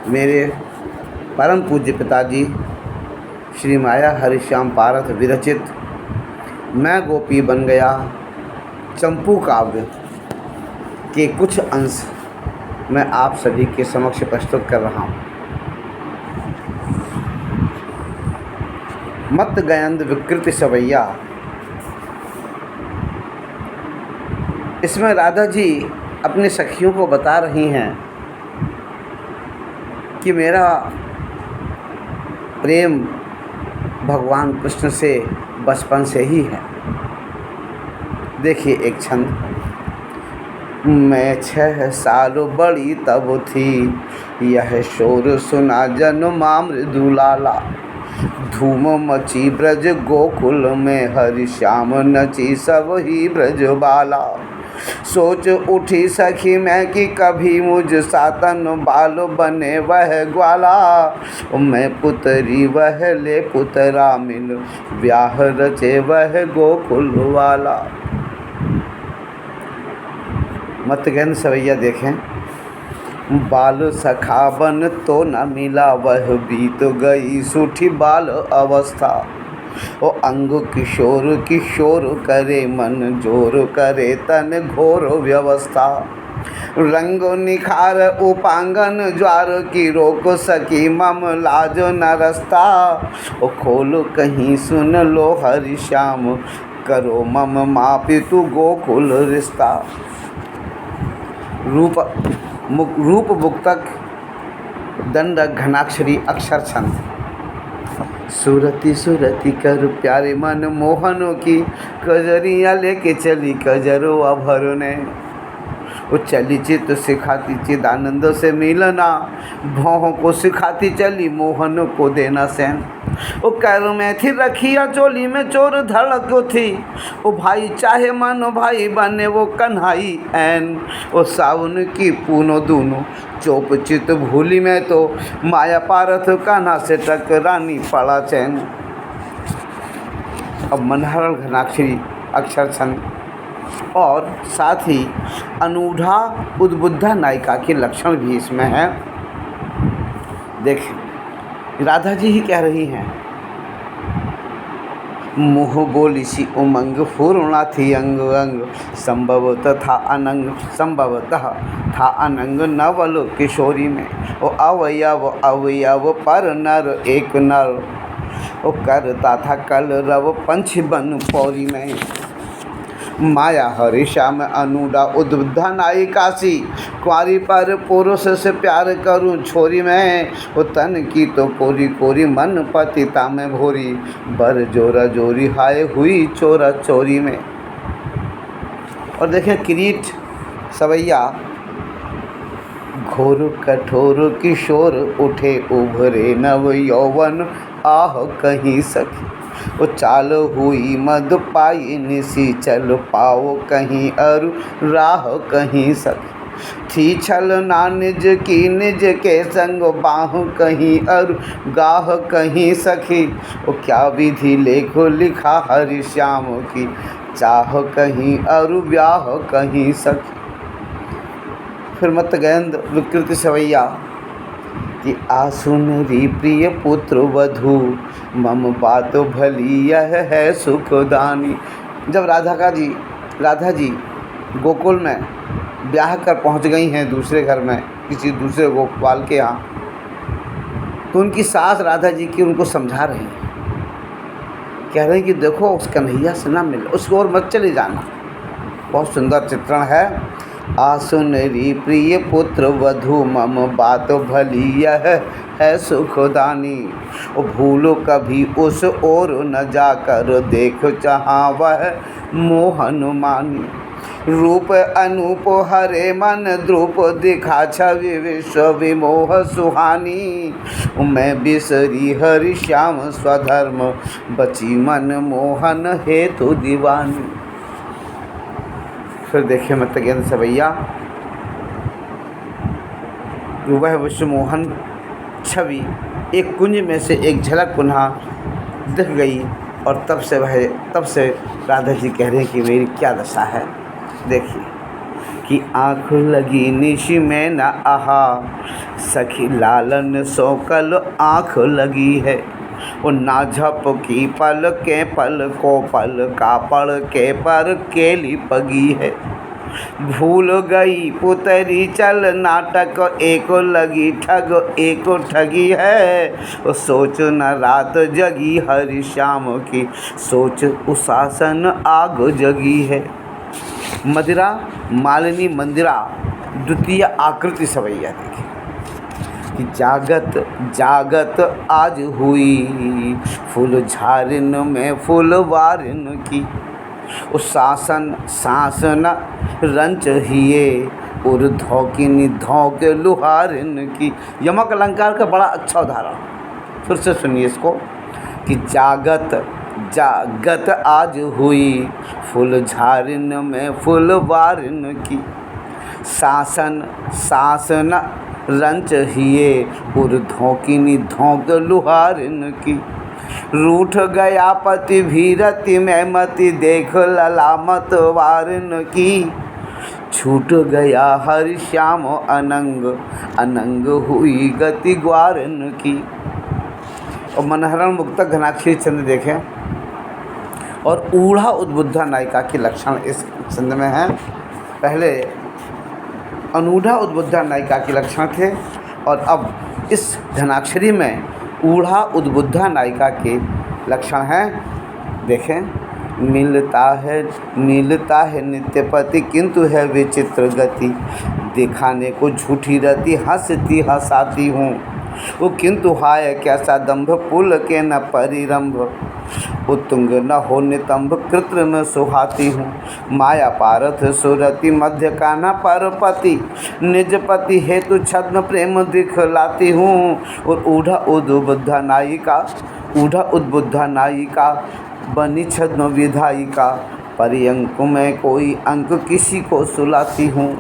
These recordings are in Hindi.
मेरे परम पूज्य पिताजी श्री माया हरिश्याम पारथ विरचित मैं गोपी बन गया चंपू काव्य के कुछ अंश मैं आप सभी के समक्ष प्रस्तुत कर रहा हूँ। मत गयंद विकृति सवैया। इसमें राधा जी अपनी सखियों को बता रही हैं कि मेरा प्रेम भगवान कृष्ण से बचपन से ही है। देखिए एक छंद। मैं 6 साल बड़ी तब थी, यह शोर सुना जन्मा मृदुलाला। धूम मची ब्रज गोकुल में, हरि श्याम नची सब ही ब्रज बाला। सोच उठी सखी मैं कि कभी मुझ सातन बाल बने वह ग्वाला। मैं पुतरी वह ले पुतरा मिल, ब्याह रचे वह गोकुल वाला। मत गहन सवैया देखें। बाल सखा बन तो न मिला, वह बीत गई सूठी बाल अवस्था। ओ अंग किशोर किशोर करे, मन जोर करे तन घोर व्यवस्था। रंग निखार उपांगन ज्वार की, रोक सकी मम लाज न रस्ता। ओ खोल कहीं सुन लो हरि श्याम, करो मम मापि तू गोकुल रिश्ता। रूप मुक्तक दंड घनाक्षरी अक्षर छंद। सूरती सूरती कर प्यारे मन मोहनों की, कजरिया लेके चली कजरो भरने। वो चली चित सिखाती चिदानंद से मिलना, भौहों को सिखाती चली मोहन को देना सैन। वो कैरों में थी रखिया चोली में चोर धड़क थी, वो भाई चाहे मानो भाई बने वो कन्हाई ऐन। वो सावन की पूनो दूनो चोप चित भूली में, तो माया पारथ कान्हा से टकरानी पड़ा चैन। अब मनहरण घनाक्षरी अक्षर छंद और साथ ही अनूढ़ा उद्बुद्धा नायिका के लक्षण भी इसमें है। देखें राधा जी ही कह रही हैं। मुँह बोली सी उमंग पूर्णा थी अंग अंग, संभवतः था अनंग नवल किशोरी में। ओ अवयव पर नर एक नर, ओ करता था कल रव पंछ बन पौरी में। माया हरि श्याम अनूढ़ा उद्बुद्धा नायिका सी, कुंवारी पर पुरुष से प्यार करूं छोरी में। वो तन की तो कोरी कोरी मन पतिता में भोरी, बर जोरा जोरी हाय हुई चोरा चोरी में। और देखें किरीट सवैया। घोर कठोर किशोर उठे उभरे नव यौवन, आह कहीं सखी। वो चाल हुई मद पाई निसी, चल पाओ कहीं अरु राह कहीं सखी। थी छल ना निज की निज के संग, बाह कहीं अरु गाह कहीं सखी। वो क्या विधि लेखो लिखा हरि श्याम की, चाह कहीं अरु ब्याह कहीं सखी। फिर मत गयंद विकृति सवैया कि आसुनरी प्रिय पुत्र वधू, मम बात भली यह है सुखदानी। जब राधा जी गोकुल में ब्याह कर पहुंच गई हैं दूसरे घर में किसी दूसरे गोपाल के यहाँ, तो उनकी सास राधा जी की उनको समझा रही हैं। कह रहे हैं कि देखो उस कन्हैया से ना मिले, उसको और मत चले जाना। बहुत सुंदर चित्रण है। आसुनरी प्रिय पुत्र वधू, मम बात भली यह है सुखदानी। ओ भूलो कभी उस ओर न जाकर, देखो जहाँ वह मोहन मानी। रूप अनूप हरे मन द्रुप, दिखा छवि विश्व विमोह सुहानी। मैं बिसरी हरि श्याम स्वधर्म, बची मन मोहन हेतु दीवानी। फिर देखिए मत गयंद सवैया। वह विश्वमोहन छवि एक कुंज में से एक झलक पुनः दिख गई, और तब से राधा जी कह रहे हैं कि मेरी क्या दशा है। देखिए कि आँख लगी निशि में न आहा, सखी लालन सो कल आँख लगी है। वो ना झपकी पल के पल को पल का पड़ के पर केली पगी है। भूल गई पुतरी चल नाटक, एक लगी ठग एक ठगी है। वो सोच न रात जगी हरि श्याम की, सोच उशासन आग जगी है। मदिरा मालिनी मंदिरा द्वितीय आकृति सवैया देखिए कि जागत जागत आज हुई, फूल झारिन में फूलवारिन की। उस शासन शासन रंच हिए, और धौकिनी धौक लुहारिन की। यमक अलंकार का बड़ा अच्छा उदाहरण, फिर से सुनिए इसको कि जागत जागत आज हुई, फूल झारिन में फूलवारिन की। शासन शासन रंच हिए, और धौकिनी धौक लुहारिन की। रूठ गया पति भी रति में मति, देख ललामत वारिन की। छूट गया हरि श्याम अनंग, अनंग हुई गति ग्वारिन की। और मनहरण मुक्तक घनाक्षरी छंद देखें, और ऊढ़ा उद्बुद्धा नायिका के लक्षण इस छंद में हैं। पहले अनूढ़ा उद्बुद्धा नायिका के लक्षण थे, और अब इस घनाक्षरी में ऊढ़ा उद्बुद्धा नायिका के लक्षण हैं। देखें, मिलता है नित्यपति, किंतु है विचित्र गति। दिखाने को झूठी रति, हंसती हंसाती हूँ, वो किंतु हाय कैसा दंभ। पुल के न परिरंभ, उत्तुंग न हो नितंभ, कृत्रिम सुहाती हूँ। माया पारथ सुरति, मध्य कान्हा परपति, निज पति हेतु छद्म प्रेम दिखलाती हूँ। और ऊढ़ा उद्बुद्धा नायिका, ऊढ़ा उद्बुद्धा नायिका बनी छद्म विधायिका। पर्यंक में कोई अंक किसी को सुलाती हूँ।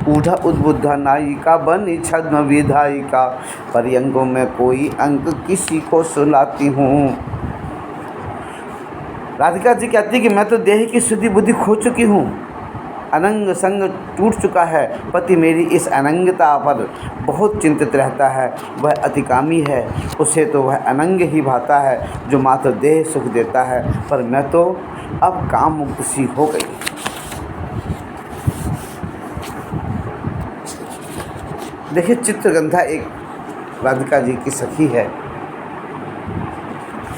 ऊढ़ा उद्बुद्धा नायिका बनी छद्म विधायिका, पर्यंकों में कोई अंक किसी को सुलाती हूँ। राधिका जी कहती कि मैं तो देह की शुद्धि बुद्धि खो चुकी हूँ, अनंग संग टूट चुका है। पति मेरी इस अनंगता पर बहुत चिंतित रहता है, वह अतिकामी है, उसे तो वह अनंग ही भाता है जो मात्र देह सुख देता है, पर मैं तो अब काम मुक्त सी हो गई। देखिए, चित्रगंधा एक राधिका जी की सखी है,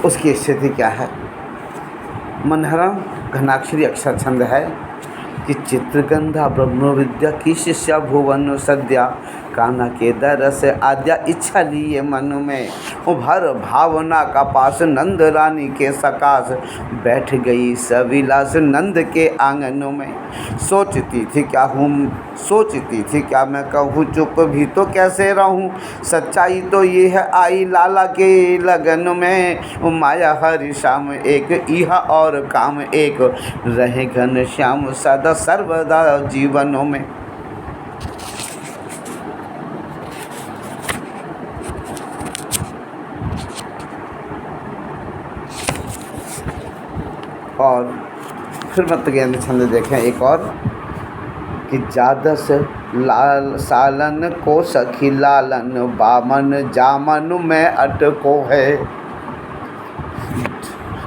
उसकी स्थिति क्या है। मनहरण घनाक्षरी अक्षर छंद है कि चित्रगंधा ब्रह्म विद्या की शिष्या भुवन सद्या। कान्हा के दरस आद्या इच्छा लिए मन में, उभर भावना का पास नंद रानी के सकाश। बैठ गई सविलास नंद के आंगन में, सोचती थी क्या मैं कहूँ, चुप भी तो कैसे रहूँ। सच्चाई तो ये है आई लाला के लगन में, माया हरि श्याम एक इहा और काम एक। रहे घन श्याम सदा सर्वदा जीवनों में। और फिर मत गेंद छंद देखें एक और कि जादस लाल सालन को सखी लालन, बामन जामन में अटको है।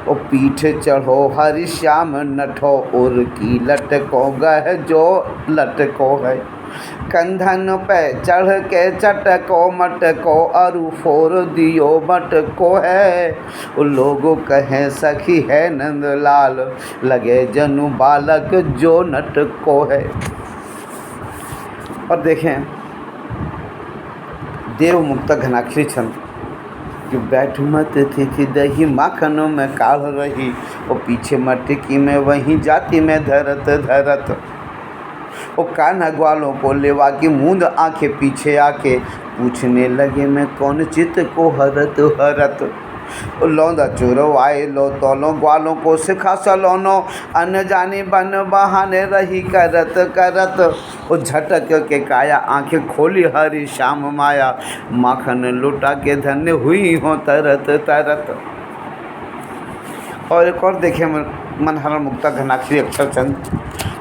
ओ पीठ चढ़ो हरि श्याम नठो, उर की लटको गह जो लटको है। कंधन पे चढ़ के चटको मटको, अरु फोर दियो मटको है। लोगों कहें सखी है नंदलाल, लगे जनु बालक जो नटको है। और देखें, देव मुक्त घनाक्षरी छंद कि बैठ मत थी कि दही माखनों में काढ़ रही, और पीछे मटकी में वहीं जाति में धरत धरत। वो कान्हा ग्वालों को लेवा की मूंद आंखें पीछे आके, पूछने लगे मैं कौन चित्त को हरत हरत। लौंदा चुरवाए लो तोलो, ग्वालों को सिखा सलोनो, अन जानी बन बहाने रही करत करत। वो झटक के काया आंखें खोली हरि श्याम माया, माखन लुटा के धन्य हुई हो तरत तरत। और एक और देखें मनहरण मुक्ता घनाक्षरी अक्षर चंद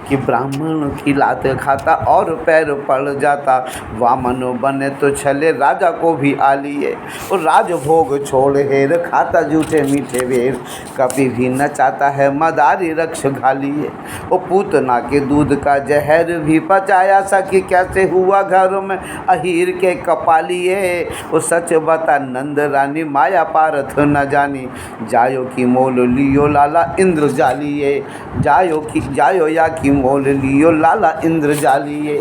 कि ब्राह्मण की लात खाता और पैर पड़ जाता। वामन बने तो छले राजा को भी आ लिए। और राजभोग छोड़ हेर खाता जूठे मीठे बेर, कभी भी न चाहता है मदारी रक्ष घालिए। वो पूतना के दूध का जहर भी पचाया, सखी कैसे हुआ घर में अहीर के कपालिए। वो सच बता नंद रानी माया पारथ न जानी, जायो की मोल लियो लाला इंद्र जालिए। जायो या की मोल लियो लाला इंद्र जालिए।